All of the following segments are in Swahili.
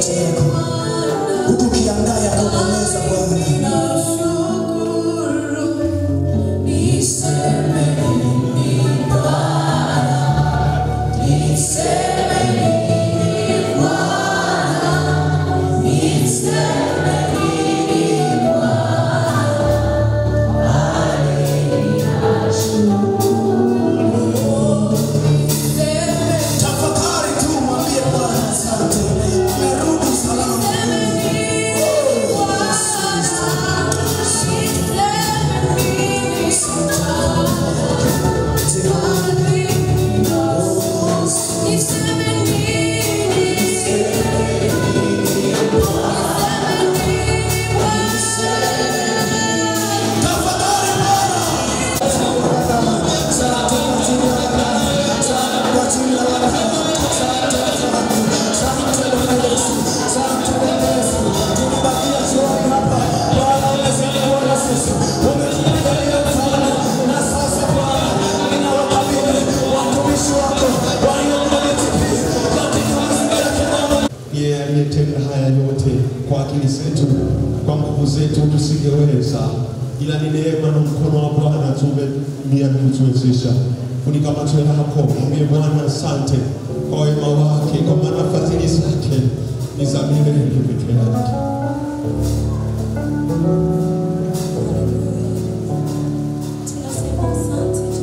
magoti yako huku ukiandaa ya kueleza Bwana. Aliyetenda haya yote kwa akili zetu, kwa nguvu zetu tusingeweza, ila ni neema na mkono wa Bwana tumemia kutuwezesha. Funika macho yako, mwambie Bwana asante kwa wema wake, kwa maana fadhili zake ni za milele peke yake. Nasema asante.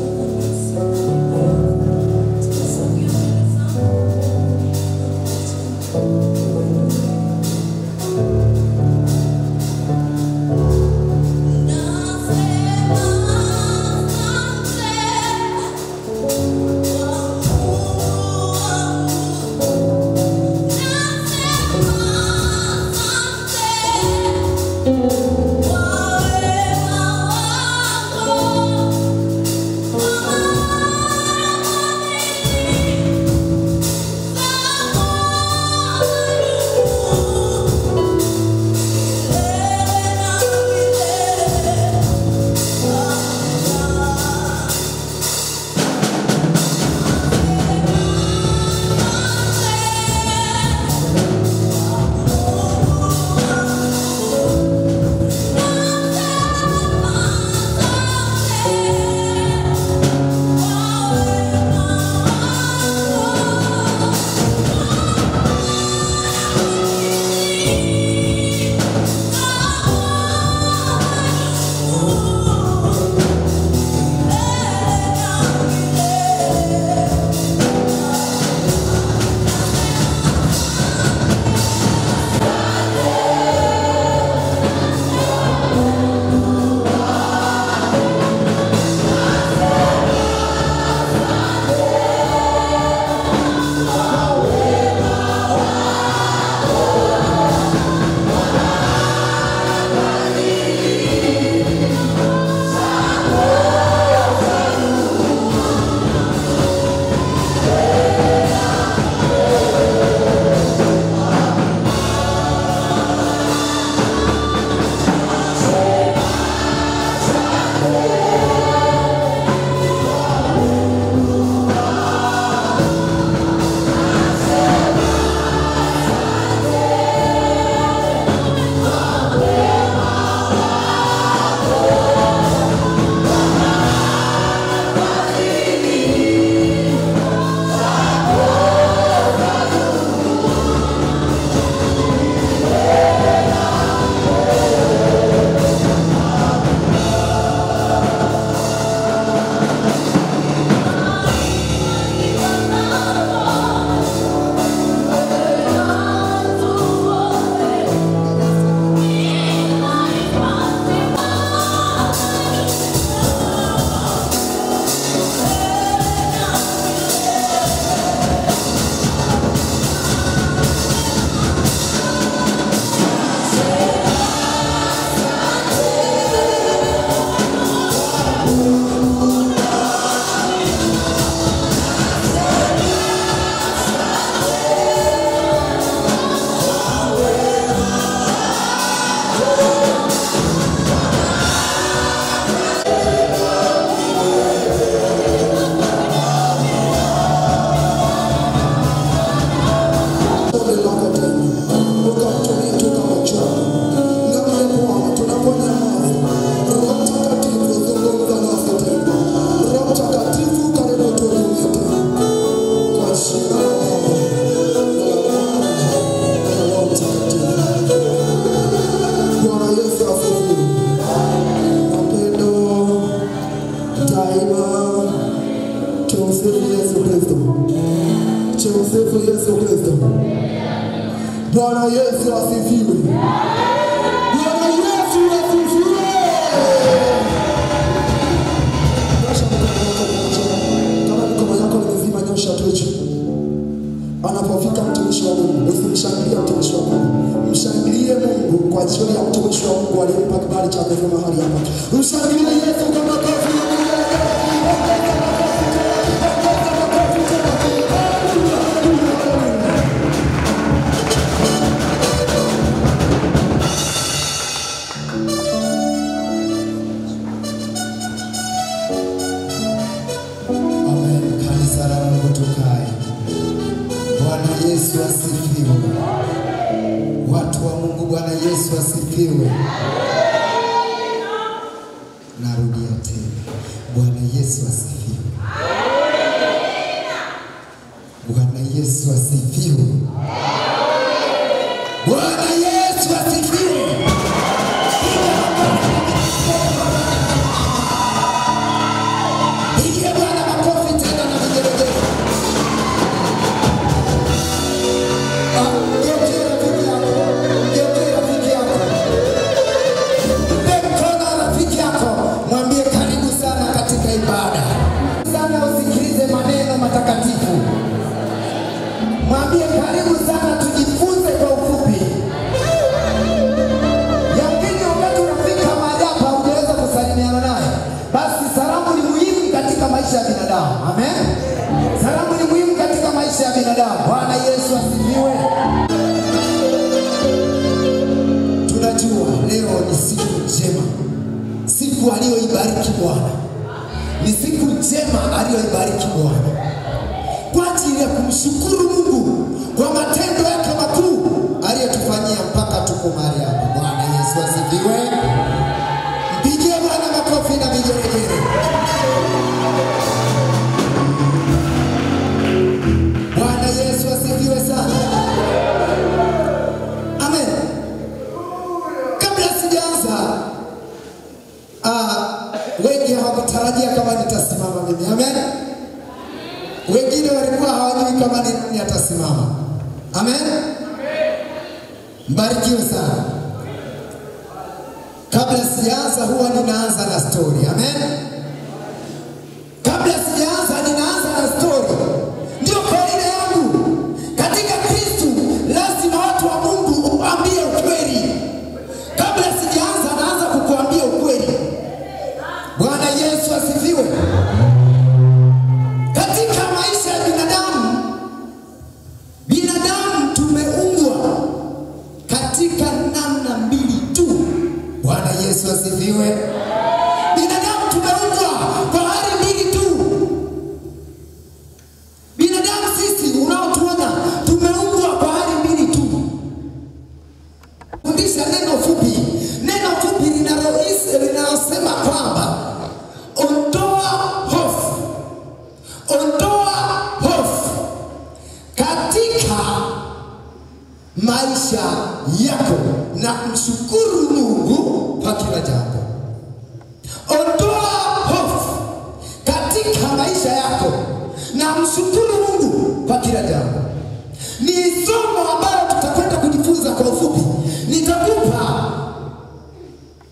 Bwana Yesu asifiwe. Bwana Yesu asifiwe. Nyosha mkono yako mzima, nyosha tu. Anapofika mtumishi wa Mungu, usimshangilie mtumishi wa Mungu. Mshangilie Mungu kwa ajili ya mtumishi wa Mungu aliyempa kibali cha kuwa mahali hapa. Mshangilie Yesu kwa makofi. Amen. Kanisa la Mungu tukae. Bwana Yesu asifiwe. Watu wa Mungu, Bwana Yesu asifiwe. Narudia tena. Bwana Yesu asifiwe. Bwana Yesu asifiwe. Bwana Yesu asifiwe. Pigia Bwana makofi tena na vigelegele. Mwambie karibu sana katika ibada. Sana usikilize maneno matakatifu. Mwambie karibu sana tujifunze kwa ufupi. Yamkini wakati unafika mahali hapa hujaweza kusalimiana naye. Basi salamu ni muhimu katika maisha ya binadamu. Amen. Salamu ni muhimu katika maisha ya binadamu. Bwana Yesu asifiwe. Tunajua leo ni siku njema. Siku aliyoibariki Bwana. Ni siku njema aliyoibariki Bwana. Kwa ajili ya kumshukuru Mungu kwa matendo yake makuu aliyotufanyia mpaka tuko mahali hapa. Bwana Yesu asifiwe. Mpigie Bwana makofi na vigelegele. Bwana Yesu asifiwe sana. Amen. Kabla sijaanza, wengi hawakutarajia kama nitasimama mimi. Amen. Wengine walikuwa hawajui kama nitasimama. Amen. Mbarikiwe sana. Kabla sijaanza huwa ninaanza na story. Amen. Kabla sijaanza ninaanza na story. Ndio kawaida yangu. Katika Kristo lazima watu wa Mungu uambie ukweli. Kabla sijaanza naanza kukuambia ukweli. Bwana Yesu asifiwe. Katika maisha ya binadamu tumeumbwa katika namna mbili tu. Bwana Yesu asifiwe. Binadamu tumeumbwa kwa hali mbili tu. Binadamu sisi unaotuona tumeumbwa kwa hali mbili tu. Fundisha neno fupi. Neno fupi linalosema kwamba ondoa hofu. Ondoa hofu katika maisha yako na mshukuru Mungu kwa kila jambo. Ondoa hofu katika maisha yako na mshukuru Mungu kwa kila jambo. Ni somo ambalo tutakwenda kujifunza kwa ufupi. Nitakupa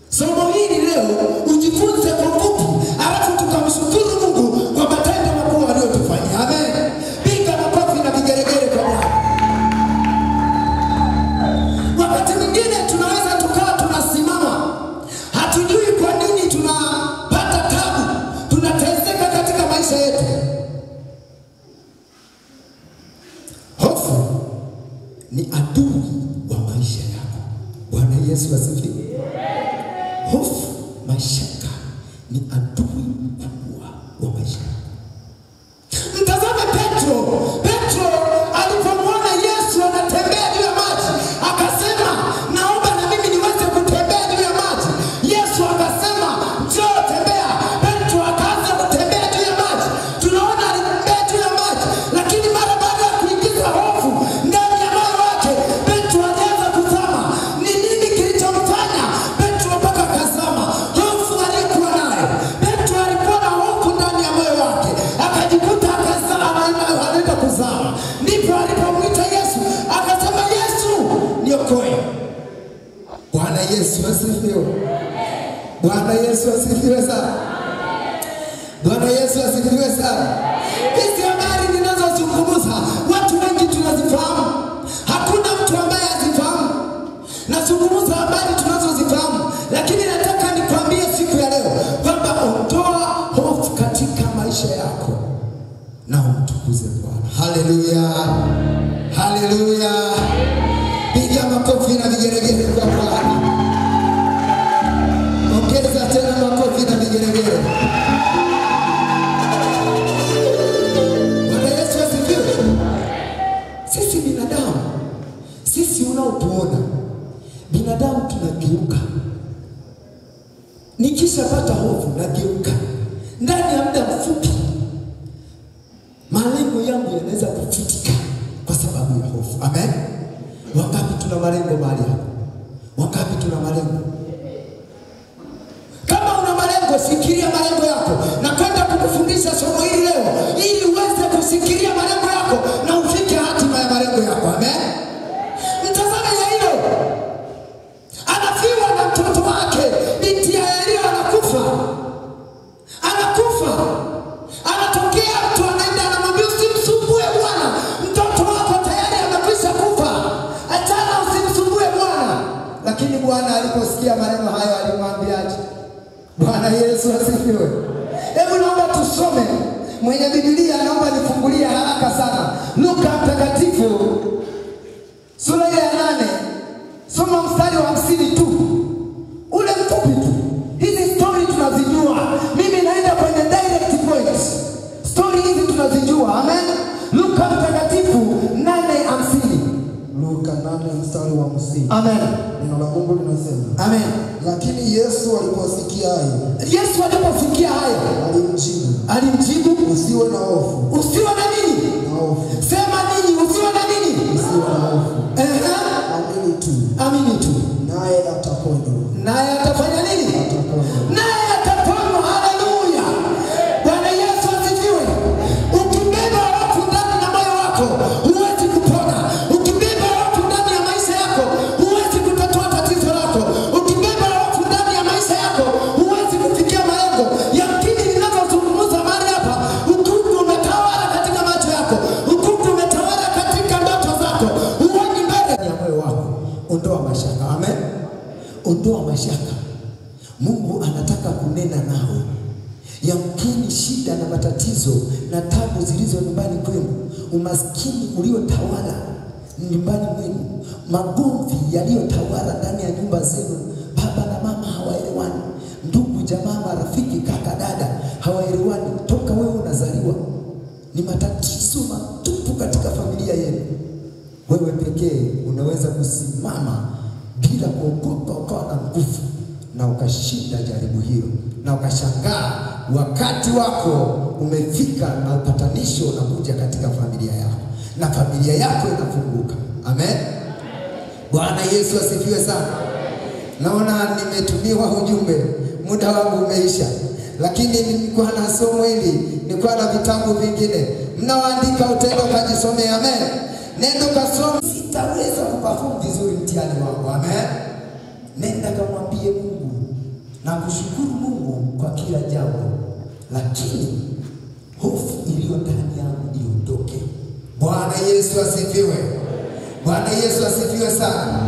somo hili leo ujifunze kwa ufupi, alafu tukamshukuru Mungu kwa matendo makuu aliyotufanyia. Amen. Piga makofi na vigelegele kwa Bwana. Wakati mwingine tunaweza tukawa tunasimama, hatujui kwa nini tunapata tabu, tunateseka katika maisha yetu. Hofu ni adui wa maisha yako. Bwana Yesu asifiwe. Hofu, mashaka ni adui mkubwa wa maisha yako. Mtazame Petro. Petro alipomwona Yesu anatembea juu ya maji, akasema, naomba na mimi niweze kutembea juu ya maji. Yesu akasema, njoo tembea. Petro akaanza kutembea juu ya maji. Tunaona alitembea juu ya maji, lakini mara baada ya kuingiza hofu ndani ya moyo wake, Petro alianza kuzama. Ni nini kilichomfanya Petro mpaka akazama? Hofu alikuwa nayo. Petro alikuwa na hofu ndani ya moyo wake, akajikuta akazama, anaenda kuzama. Ndipo alipomwita Yesu, akasema, Yesu asifiwe sana. Bwana Yesu asifiwe sana. Hizi habari ninazozungumza watu wengi tunazifahamu. Hakuna mtu ambaye hazifahamu. Nazungumza habari tunazozifahamu, lakini nataka nikwambie siku ya leo kwamba ondoa hofu katika maisha yako na umtukuze Bwana. Haleluya. Haleluya. Piga makofi na vigelegele kwa Bwana. Ongeza tena makofi na vigelegele. Bwana Yesu asifiwe. Sisi binadamu, sisi unaotuona binadamu tunageuka. Nikishapata hofu nageuka. Ndani ya muda mfupi malengo yangu yanaweza kufutika kwa sababu ya hofu. Amen. Wangapi tuna malengo mahali hapa? Wangapi tuna malengo? Kama una malengo, sikiria malengo yako. Na kwenda kukufundisha somo hili leo ili uweze kusikiria malengo yako na ufike hatima ya malengo yako. Amen. Mtazame Yairo. Anafiwa na mtoto wake. Binti ya Yairo anakufa. Anakufa. Anatokea mtu anaenda anamwambia usimsumbue Bwana. Mtoto wako tayari amekwisha kufa. Achana usimsumbue Bwana. Lakini Bwana aliposikia maneno hayo alimwambiaje? Bwana Yesu asifiwe. Hebu naomba tusome. Mwenye Biblia naomba nifungulie haraka sana. Luka mtakatifu sura ya 8. Soma mstari wa 50 tu. Ule mfupi tu. Hizi story tunazijua. Mimi naenda kwenye direct point. Story hizi tunazijua. Amen. Luka mtakatifu 8:50. Luka 8 mstari wa 50. Amen. Neno la Mungu linasema. Amen. Lakini Yesu aliposikia hayo. Yesu aliposikia hayo alimjibu, usiwe na hofu. Usiwe na nini? Na hofu. Sema nini? Usiwe na nini? Usiwe na hofu. Amini tu. Amini tu. Naye ataponywa. Naye atafanya nini? Ataponywa. Naye ataponywa. Haleluya. Bwana Yesu asifiwe. Ukibeba hofu ndani ya moyo wako, huwezi kupona. Ukibeba hofu ndani ya maisha yako, huwezi kutatua tatizo lako. Ukibeba hofu ndani ya maisha yako, huwezi kufikia malengo. Yamkini ninapozungumza mahali hapa, ukungu umetawala katika macho yako. Ukungu umetawala katika ndoto zako. Huoni mbele ya moyo wako. Ondoa mashaka. Amen. Ondoa mashaka. Mungu anataka kunena nawe. Yamkini shida na matatizo na tabu zilizo nyumbani kwenu, umaskini uliotawala nyumbani kwenu, magomvi yaliyotawala ndani ya nyumba zenu, baba na mama hawaelewani, ndugu jamaa marafiki kaka dada hawaelewani toka wewe unazaliwa. Ni matatizo matupu katika familia yenu. Wewe pekee unaweza kusimama bila kuogopa, ukawa na nguvu na ukashinda jaribu hilo, na ukashangaa wakati wako umefika na upatanisho unakuja katika familia yako na familia yako inafunguka. Amen. Bwana Yesu asifiwe sana. Naona nimetumiwa ujumbe, muda wangu umeisha, lakini nilikuwa na somo hili, nilikuwa na vitabu vingine. Mnaoandika utendo kajisome. Amen. Nenda kasome. Sitaweza kuperform vizuri mtihani wangu. Amen. Nenda kamwambie Mungu na kushukuru Mungu kwa kila jambo, lakini hofu iliyo ndani yangu iondoke. Bwana Yesu asifiwe. Bwana Yesu asifiwe sana.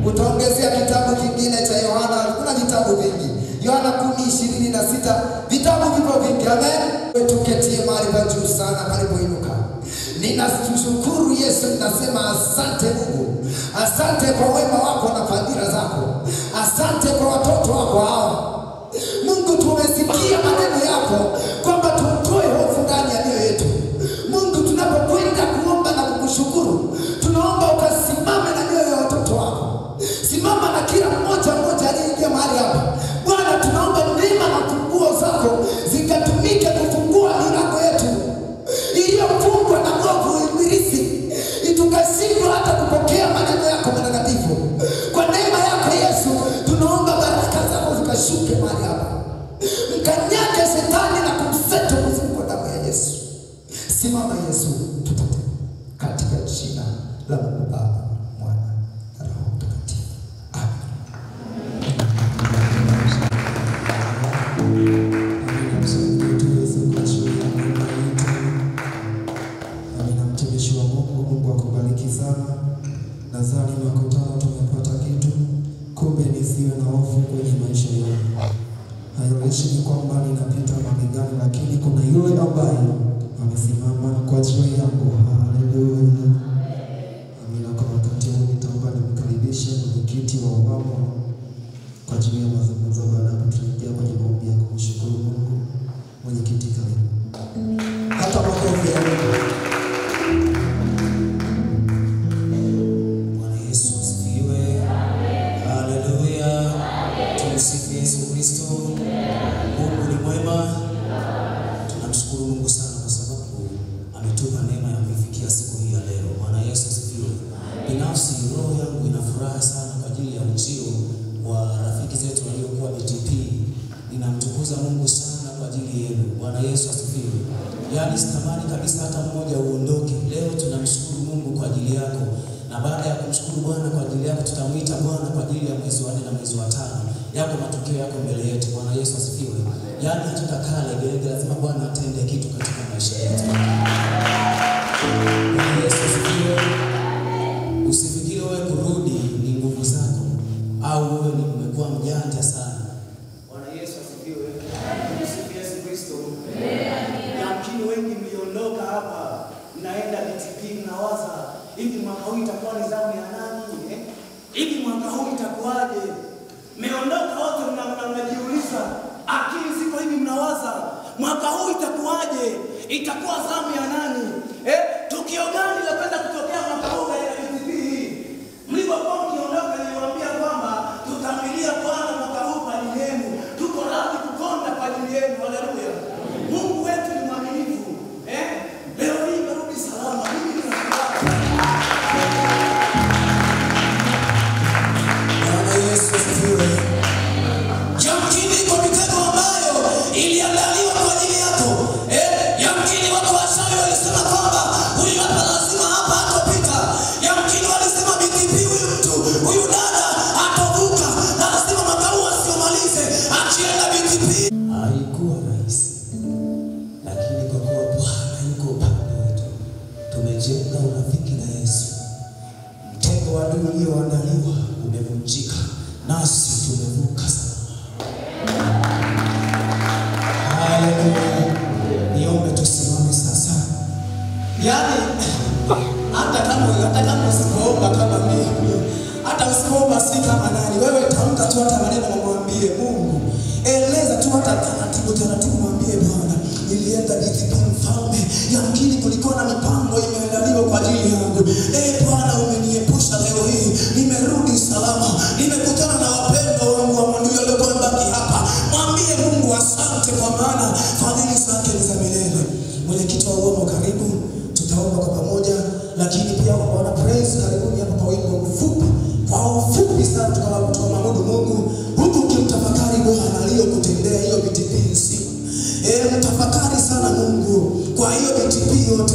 Utaongezea kitabu kingine cha Yohana. Kuna vitabu vingi. Yohana 10:26. Vitabu vipo vingi. Amen. Tuketie mahali pa juu sana palipoinuka. Ninashukuru Yesu, ninasema asante Mungu. Asante kwa wema wako na fadhila zako. Asante kwa watoto wako hao. Mungu, tumesikia maneno yako kwamba tutoe hofu ndani ya mioyo yetu. Mungu, tunapokwenda kuomba na kukushukuru, tunaomba ukasimame na mioyo ya watoto wako. Simama na kila mmoja aliyeingia mahali hapa. Bwana, tunaomba neema na funguo zako zikatumike kufungua milango yetu iliyofungwa na nguvu ibilisi, itukashindwa hata kupokea maneno yako matakatifu. Kwa neema yako Yesu, tunaomba baraka zako zikashuka mtumishi wa Mungu. Mungu akubariki sana. Nadhani makutano tumepata kitu. Kumbe nisiwe na hofu kwenye maisha yangu. Haijalishi ni kwamba ninapita mapigano, lakini kuna yule ambaye amesimama kwa ajili yangu. Haleluya. Amina. Kwa wakati huu nitaomba nimkaribishe mwenyekiti wa UWAMO kwa ajili ya mazungumzo. Baada ya kuingia kwenye maombi ya kumshukuru Mungu. Mwenyekiti, karibu. Hata makofi ya Mungu. Bwana Yesu asifiwe. Haleluya. Tumsifu Yesu Kristo. Mungu ni mwema. Tunamshukuru Mungu sana kwa sababu ametupa neema ya kufikia siku hii ya leo. Bwana Yesu asifiwe. Binafsi roho yangu ina furaha sana kwa ajili ya ujio wa rafiki zetu waliokuwa BTP. Ninamtukuza Mungu sana kwa ajili yenu. Bwana Yesu asifiwe. Yaani sitamani kabisa hata mmoja uondoke. Leo tunamshukuru Mungu kwa ajili yako. Na baada ya kumshukuru Bwana kwa ajili yako, tutamuita Bwana kwa ajili ya mwezi wa 4 na mwezi wa 5. Yako matokeo yako mbele yetu. Bwana Yesu asifiwe. Yaani hatutakaa legelege, lazima Bwana atende kitu katika maisha yetu. Bwana Yesu asifiwe. Usifikiri wewe kurudi ni nguvu zako au wewe ni umekuwa mjanja sana. Bwana Yesu asifiwe. Tumsifu Yesu Kristo. Yamkini wengi mliondoka hapa mnaenda BTP mnawaza hivi mwaka huu itakuwa ni zamu ya nani? Hivi mwaka huu itakuwaje? Mmeondoka wote mnajiuliza, akili ziko hivi mnawaza mwaka huu itakuwaje? Itakuwa zamu ya nani? Tukio gani la kwenda kutokea mwaka huu katika BTP hii? Mlipokuwa mkiondoka niliwaambia kwamba tutamlilia Bwana mwaka huu kwa ajili yenu. Tuko radhi kukonda kwa ajili yenu. Haleluya. Mungu wetu ni mwaminifu. Leo hii merudi salama. Mimi ninafurahi. Bwana Yesu asifiwe. Yamkini iko mitego ambayo iliandaliwa kwa ajili yako. Yamkini watu wachawi walisema kwamba huyu hapa lazima hapa atopita. Yamkini walisema BTP huyu mtu, huyu dada atovuka. Lazima mwaka huu asiomalize akienda BTP. Haikuwa rahisi. Lakini kwa kuwa Bwana yuko upande wetu, tumejenga urafiki na Yesu. Mtego wa adui ulioandaliwa umevunjika, nasi tumevuka salama. Haleluya. Niombe tusimame sasa. Yaani hata kama usipoomba kama mimi, hata usipoomba si kama nani, wewe tamka tu hata maneno mwambie Mungu. Eleza tu hata taratibu mwambie Bwana, nilienda BTP mfalme. Yamkini kulikuwa na mipango imeandaliwa kwa ajili yangu. Bwana umeniepusha leo hii. Nimerudi salama. Nimekutana na wapendwa wangu wa Mungu waliokuwa mbaki hapa. Mwambie Mungu asante kwa maana fadhili zake ni za milele. Mwenyekiti wa UWAMO karibu, tutaomba kwa pamoja, lakini pia Bwana praise karibuni hapa kwa wimbo mfupi. Kwa ufupi sana tukamwabudu Mungu huku ukimtafakari Bwana aliyokutendea hiyo BTP nzima. Mtafakari sana Mungu kwa hiyo BTP yote.